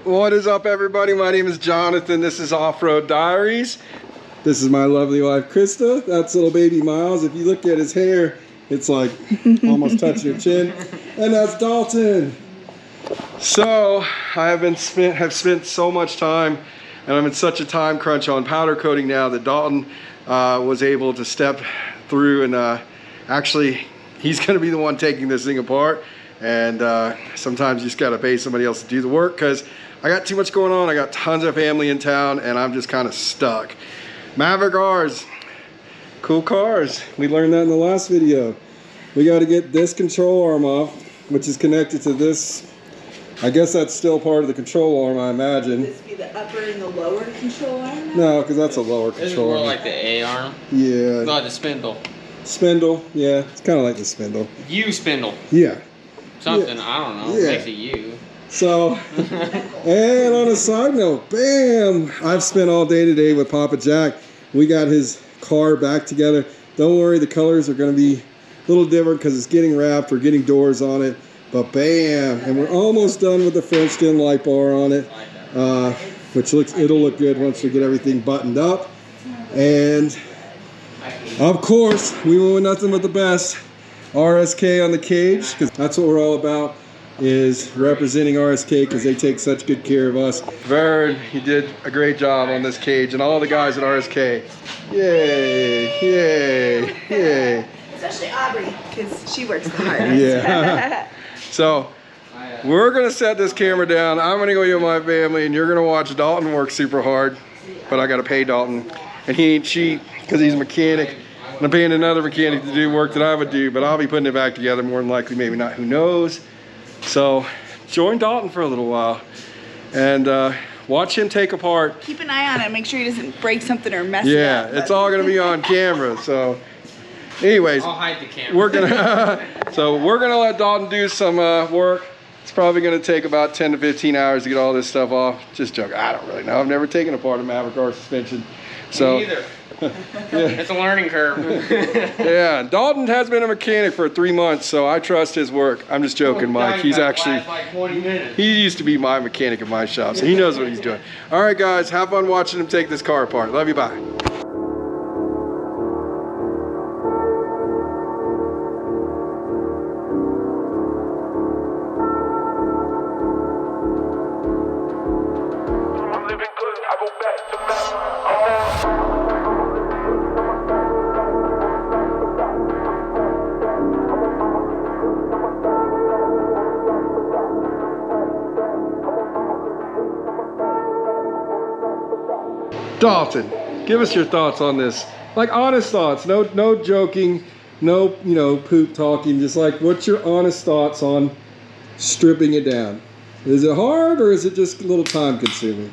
What is up, everybody? My name is Jonathan. This is Off-Road Diaries. This is my lovely wife, Krista. That's little baby Miles. If you look at his hair, it's like almost touching your chin. And that's Dalton. So I have spent so much time, and I'm in such a time crunch on powder coating now that Dalton was able to step through, and actually he's going to be the one taking this thing apart. And sometimes you just got to pay somebody else to do the work because I got too much going on. I got tons of family in town and I'm just kind of stuck. Maverick R's, cool cars. We learned that in the last video. We got to get this control arm off, which is connected to this. I guess that's still part of the control arm, I imagine. Would this be the upper and the lower control arm now? No, because that's a lower control arm. This is more like the A arm. Yeah. It's like the spindle. Spindle, yeah. It's kind of like the spindle. U spindle. Yeah. Something, yeah. I don't know, yeah. makes it U. So, and on a side note, bam! I've spent all day today with Papa Jack. We got his car back together. Don't worry, the colors are going to be a little different because it's getting wrapped. We're getting doors on it. But bam! And we're almost done with the French in light bar on it. Which it'll look good once we get everything buttoned up. And, of course, we went with nothing but the best. RSK on the cage, because that's what we're all about, is representing RSK because they take such good care of us. Vern, he did a great job on this cage, and all the guys at RSK. Yay, yay, yay. Especially Aubrey, because she works the hardest. Yeah. So, we're going to set this camera down. I'm going to go with my family, and you're going to watch Dalton work super hard. But I got to pay Dalton. And he ain't cheap, because he's a mechanic. I'm paying another mechanic to do work that I would do, but I'll be putting it back together more than likely, maybe not, who knows. So join Dalton for a little while and watch him take apart. Keep an eye on it, make sure he doesn't break something or mess it up. Yeah, it's all gonna be on camera. So anyways, I'll hide the camera. we're gonna let Dalton do some work. It's probably gonna take about 10 to 15 hours to get all this stuff off. Just joking, I don't really know. I've never taken apart a Maverick R suspension. So, me either. Yeah. It's a learning curve. Yeah, Dalton has been a mechanic for 3 months, so I trust his work. I'm just joking, Mike. He's actually, like 20 minutes. he used to be my mechanic at my shop, so he knows what he's doing. All right, guys, have fun watching him take this car apart. Love you, bye. Dalton, give us your thoughts on this. Like honest thoughts, no joking, no poop talking. Just like, what's your honest thoughts on stripping it down? Is it hard or is it just a little time consuming?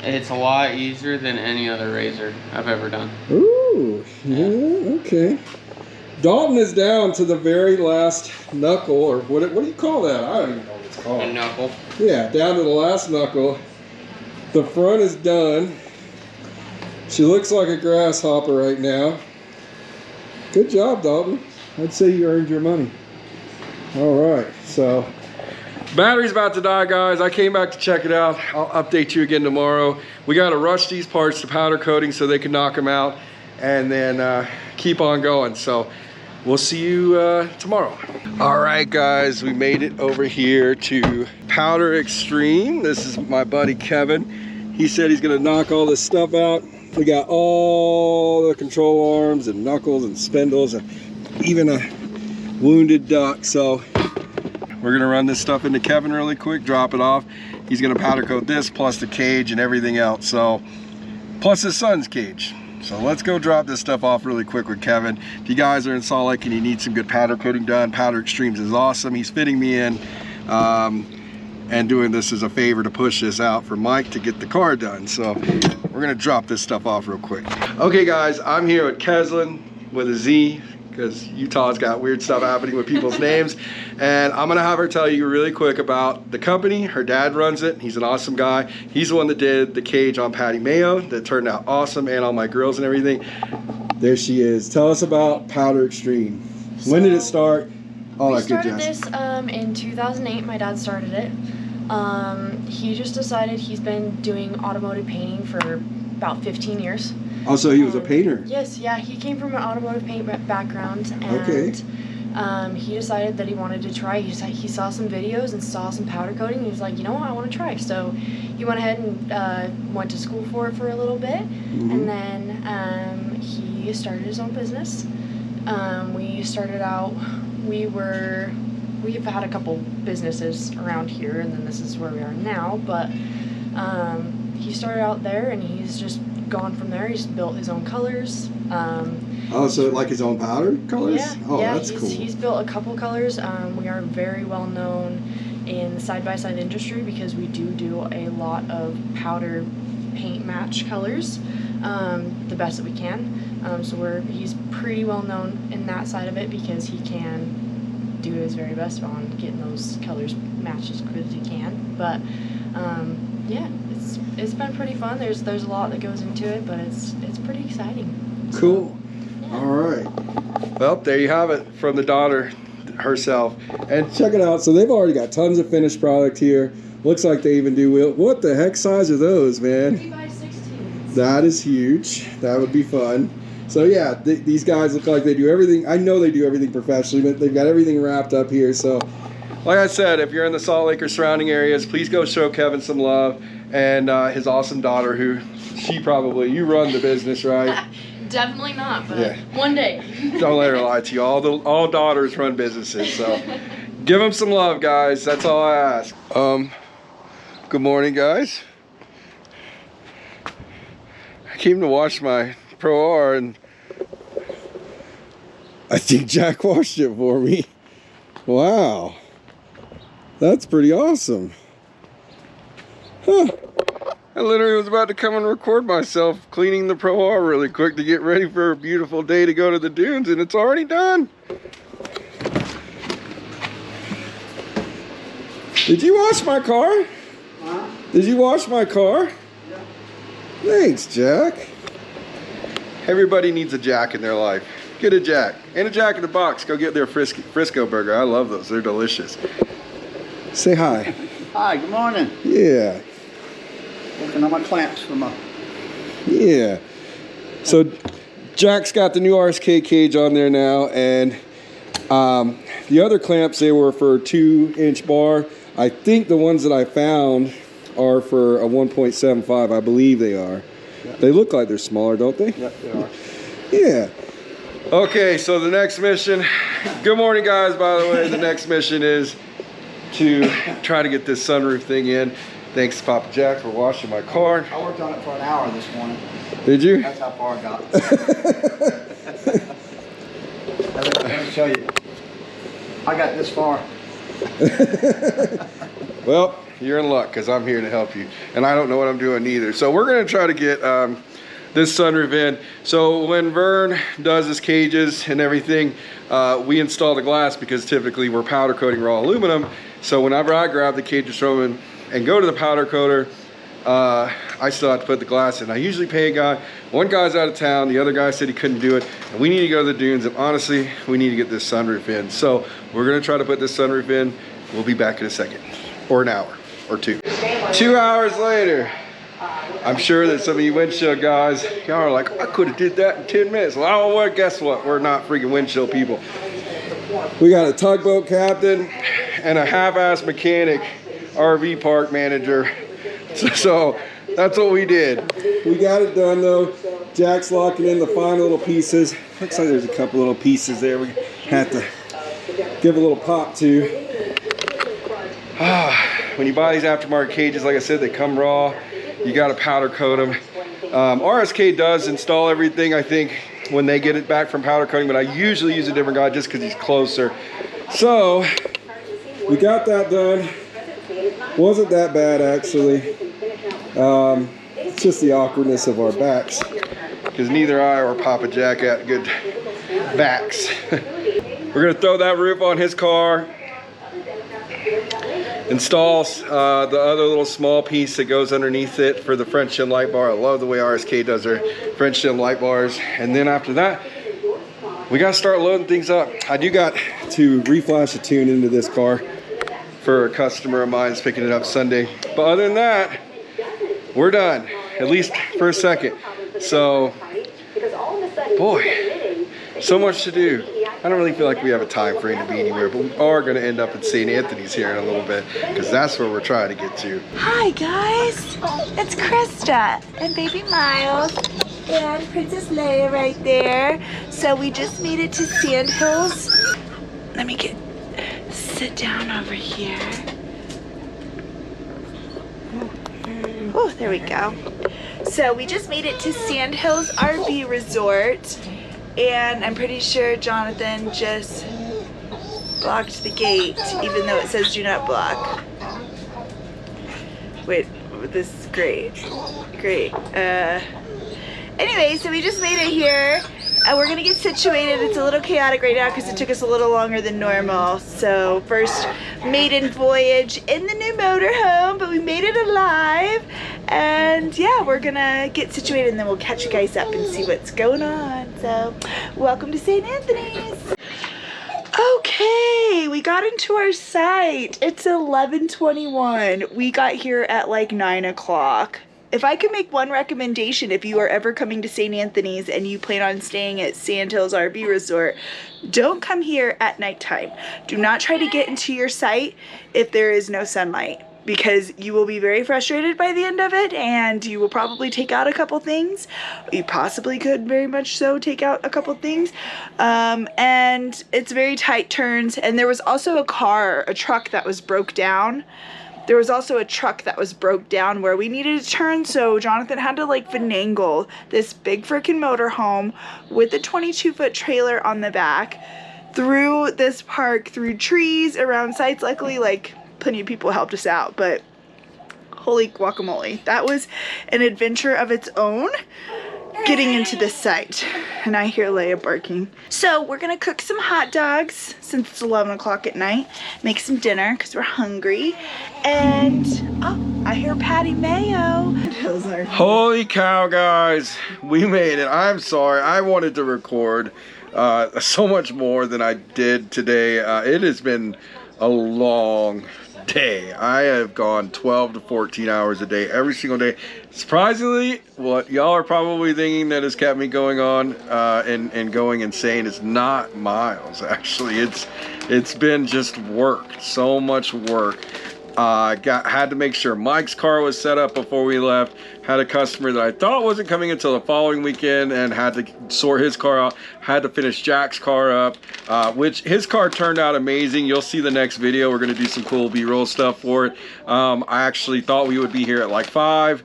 It's a lot easier than any other razor I've ever done. Ooh, yeah, okay. Dalton is down to the very last knuckle, or what do you call that? I don't even know what it's called. A knuckle. Yeah, down to the last knuckle. The front is done. She looks like a grasshopper right now. Good job, Dalton. I'd say you earned your money. All right, so battery's about to die, guys. I came back to check it out. I'll update you again tomorrow. We got to rush these parts to powder coating so they can knock them out and then keep on going. So we'll see you tomorrow. All right, guys, we made it over here to Powder Extreme. This is my buddy Kevin. He said he's gonna knock all this stuff out. We got all the control arms and knuckles and spindles and even a wounded duck. So we're gonna run this stuff into Kevin really quick, drop it off. He's gonna powder coat this plus the cage and everything else. So, plus his son's cage. So let's go drop this stuff off really quick with Kevin. If you guys are in Salt Lake and you need some good powder coating done, Powder Extremes is awesome. He's fitting me in and doing this as a favor to push this out for Mike to get the car done. So we're gonna drop this stuff off real quick. Okay guys, I'm here with Keslin with a Z, because Utah's got weird stuff happening with people's names. And I'm gonna have her tell you really quick about the company. Her dad runs it, he's an awesome guy. He's the one that did the cage on Patty Mayo that turned out awesome, and all my grills and everything. There she is. Tell us about Powder Extreme. When did it start? All that good jazz. We started this in 2008. My dad started it. He just decided he's been doing automotive painting for about 15 years. Oh, so he was a painter? Yes, yeah, he came from an automotive paint background, and okay. He decided that he wanted to try. He saw some videos and saw some powder coating, and he was like, you know what, I want to try. So he went ahead and went to school for it for a little bit, and then he started his own business. We started out, we've had a couple businesses around here, and then this is where we are now, but he started out there, and he's just gone from there. He's built his own colors. Oh, so like his own powder colors? Yeah, oh, yeah, that's cool. He's built a couple colors. We are very well known in the side-by-side industry because we do a lot of powder paint match colors, the best that we can. So he's pretty well known in that side of it because he can do his very best on getting those colors matched as good as he can. But yeah, it's been pretty fun. There's a lot that goes into it, but it's pretty exciting. Cool. Yeah. All right. Well, there you have it from the daughter herself. And check it out. So they've already got tons of finished product here. Looks like they even do wheel. What the heck size are those, man? 3x16. That is huge. That would be fun. So yeah, these guys look like they do everything. I know they do everything professionally, but they've got everything wrapped up here. So like I said, if you're in the Salt Lake or surrounding areas, please go show Kevin some love, and his awesome daughter, who you run the business, right? Definitely not, but yeah. One day. Don't let her lie to you. All daughters run businesses, so give them some love, guys. That's all I ask. Good morning, guys. I came to wash my Pro R, and I think Jack washed it for me. Wow. That's pretty awesome. Huh. I literally was about to come and record myself cleaning the Pro R really quick to get ready for a beautiful day to go to the dunes, and it's already done. Did you wash my car? Huh? Did you wash my car? Yeah. Thanks, Jack. Everybody needs a Jack in their life. Get a Jack. And a Jack in the Box. Go get their Frisco burger. I love those. They're delicious. Say hi. Hi, good morning. Yeah. Working on my clamps for my... Yeah. So Jack's got the new RSK cage on there now, and the other clamps, they were for a 2-inch bar. I think the ones that I found are for a 1.75. I believe they are. Yeah. They look like they're smaller, don't they? Yep, they are. Yeah. Okay, so the next mission, good morning guys, by the way. The next mission is to try to get this sunroof thing in. Thanks to Papa Jack for washing my car. I worked on it for an hour this morning. Did you? That's how far I got. Let me show you. I got this far. Well, you're in luck because I'm here to help you. And I don't know what I'm doing either. So we're going to try to get this sunroof in. So when Vern does his cages and everything, we install the glass because typically we're powder coating raw aluminum. So whenever I grab the cages from him and go to the powder coater, I still have to put the glass in. I usually pay a guy. One guy's out of town, the other guy said he couldn't do it, and we need to go to the dunes, and honestly, we need to get this sunroof in. So we're gonna try to put this sunroof in. We'll be back in a second, or an hour, or two. 2 hours later, I'm sure that some of you windshield guys, y'all are like, I could have did that in 10 minutes. Well, guess what? We're not freaking windshield people. We got a tugboat captain and a half-ass mechanic, RV park manager. So that's what we did. We got it done though. Jack's locking in the final little pieces. Looks like there's a couple little pieces there we have to give a little pop to. When you buy these aftermarket cages, like I said, they come raw. You got to powder coat them. RSK does install everything, I think, when they get it back from powder coating, but I usually use a different guy just because he's closer. So we got that done. Wasn't that bad actually. It's just the awkwardness of our backs because neither I or Papa Jack got good backs. We're gonna throw that roof on his car, install the other little small piece that goes underneath it for the French shim light bar. I love the way RSK does their French shim light bars. And then after that, we gotta start loading things up. I do got to reflash a tune into this car. for a customer of mine that's picking it up Sunday. But other than that, we're done, at least for a second. So, boy, so much to do. I don't really feel like we have a time frame to be anywhere, but we are going to end up at St. Anthony's here in a little bit, because that's where we're trying to get to. Hi guys, it's Krista and baby Miles and Princess Leia right there. So we just made it to Sandhills. Let me sit down over here. Oh, there we go. So we just made it to Sandhills RV Resort. And I'm pretty sure Jonathan just blocked the gate, even though it says do not block. Wait, this is great. Great. Anyway, so we just made it here. We're gonna get situated. It's a little chaotic right now because it took us a little longer than normal. So first maiden voyage in the new motorhome, but we made it alive. And yeah, we're gonna get situated and then we'll catch you guys up and see what's going on. So welcome to St. Anthony's. Okay, we got into our site. It's 11:21. We got here at like 9 o'clock. If I could make one recommendation, if you are ever coming to St. Anthony's and you plan on staying at Sandhills RV Resort, don't come here at nighttime. Do not try to get into your site if there is no sunlight, because you will be very frustrated by the end of it and you will probably take out a couple things. You possibly could very much so take out a couple things. And it's very tight turns. And there was also a truck that was broke down. There was also a truck that was broke down where we needed to turn, so Jonathan had to like finagle this big freaking motorhome with a 22-foot trailer on the back through this park, through trees, around sites. Luckily, like, plenty of people helped us out, but holy guacamole. That was an adventure of its own, getting into this site. And I hear Leia barking. So we're gonna cook some hot dogs since it's 11 o'clock at night. Make some dinner because we're hungry. And, oh, I hear Patty Mayo. Holy cow, guys. We made it. I'm sorry. I wanted to record so much more than I did today. It has been a long day. I have gone 12 to 14 hours a day every single day. Surprisingly, what y'all are probably thinking that has kept me going on and going insane is not miles. Actually, it's been just work. So much work. Had to make sure Mike's car was set up before we left. Had a customer that I thought wasn't coming until the following weekend and had to sort his car out. Had to finish Jack's car up, which his car turned out amazing. You'll see the next video. We're going to do some cool B-roll stuff for it. I actually thought we would be here at like 5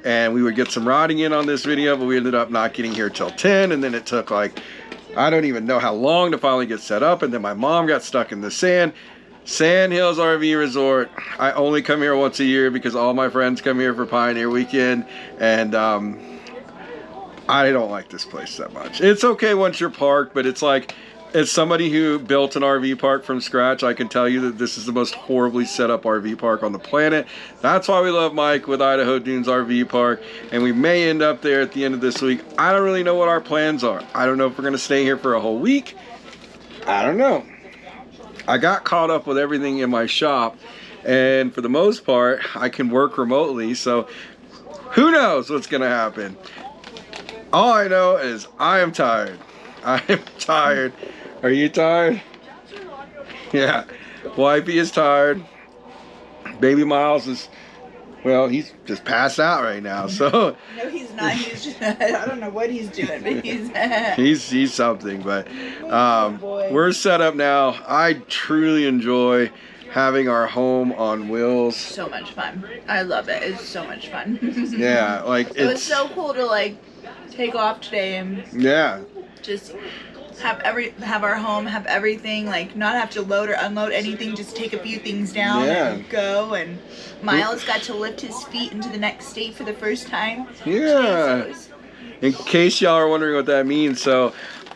and we would get some riding in on this video, but we ended up not getting here till 10, and then it took like, I don't even know how long to finally get set up, and then my mom got stuck in the sand. Sandhills RV Resort. I only come here once a year because all my friends come here for Pioneer Weekend, and I don't like this place that much. It's okay once you're parked, but it's like, as somebody who built an RV park from scratch, I can tell you that this is the most horribly set up RV park on the planet. That's why we love Mike with Idaho Dunes RV Park, and we may end up there at the end of this week. I don't really know what our plans are. I don't know if we're going to stay here for a whole week. I don't know. I got caught up with everything in my shop, and for the most part, I can work remotely, so who knows what's going to happen. All I know is I am tired. I am tired. Are you tired? Yeah. Wifey is tired. Baby Miles is, well, he's just passed out right now, so. No, he's not. He's just, I don't know what he's doing, but he's something, but we're set up now. I truly enjoy having our home on wheels. So much fun. I love it. It's so much fun. Yeah, like it was so cool to like take off today and just have our home, have everything, like not have to load or unload anything, just take a few things down and go. And Miles got to lift his feet into the next state for the first time. Yeah. Jesus. In case y'all are wondering what that means, so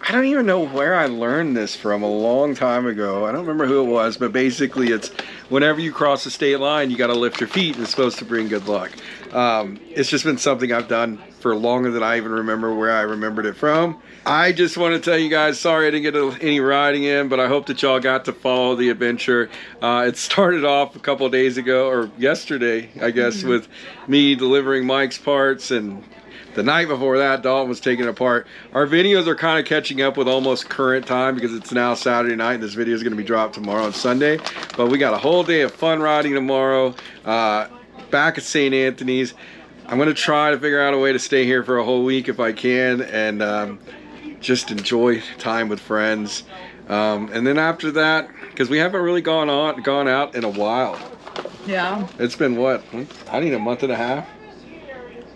I don't even know where I learned this from a long time ago. I don't remember who it was, but basically it's whenever you cross the state line, you got to lift your feet. It's supposed to bring good luck. It's just been something I've done for longer than I even remember where I remembered it from. I just want to tell you guys, sorry I didn't get any riding in, but I hope that y'all got to follow the adventure. It started off a couple of days ago, or yesterday, I guess, with me delivering Mike's parts, and the night before that, Dalton was taking it apart. Our videos are kind of catching up with almost current time because it's now Saturday night and this video is going to be dropped tomorrow on Sunday. But we got a whole day of fun riding tomorrow, back at St. Anthony's. I'm going to try to figure out a way to stay here for a whole week if I can, and just enjoy time with friends. And then after that, because we haven't really gone out in a while. Yeah. It's been what? I need a month and a half.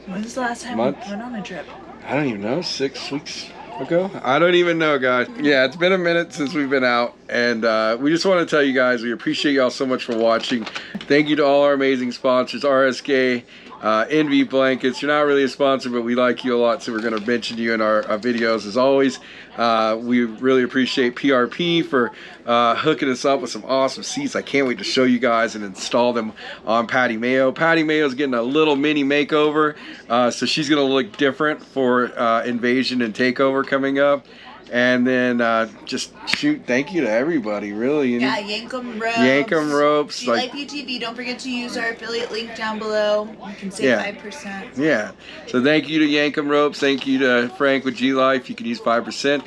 When's the last time we went on a trip? I don't even know, 6 weeks ago? I don't even know, guys. Yeah, it's been a minute since we've been out, and we just want to tell you guys we appreciate y'all so much for watching. Thank you to all our amazing sponsors, RSK, Envy Blankets. You're not really a sponsor, but we like you a lot, so we're going to mention you in our videos as always. We really appreciate PRP for hooking us up with some awesome seats. I can't wait to show you guys and install them on Patty Mayo. Patty Mayo's getting a little mini makeover, so she's going to look different for Invasion and Takeover coming up. And then just shoot, thank you to everybody, really. Yeah, Yankum Ropes. Yankum Ropes. Like UTV, don't forget to use our affiliate link down below. You can save 5%. Yeah. So thank you to Yankum Ropes. Thank you to Frank with G Life. You can use 5%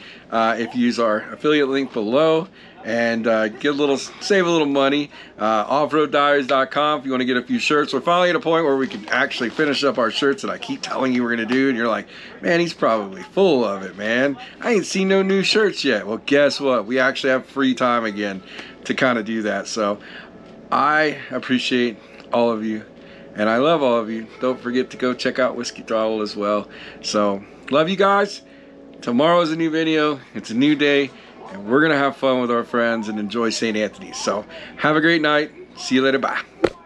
if you use our affiliate link below. And get save a little money. Offroaddiaries.com if you want to get a few shirts. We're finally at a point where we can actually finish up our shirts that I keep telling you we're going to do. And you're like, man, he's probably full of it, man. I ain't seen no new shirts yet. Well, guess what? We actually have free time again to kind of do that. So I appreciate all of you. And I love all of you. Don't forget to go check out Whiskey Throttle as well. So love you guys. Tomorrow's a new video. It's a new day. And we're going to have fun with our friends and enjoy St. Anthony's. So have a great night. See you later. Bye.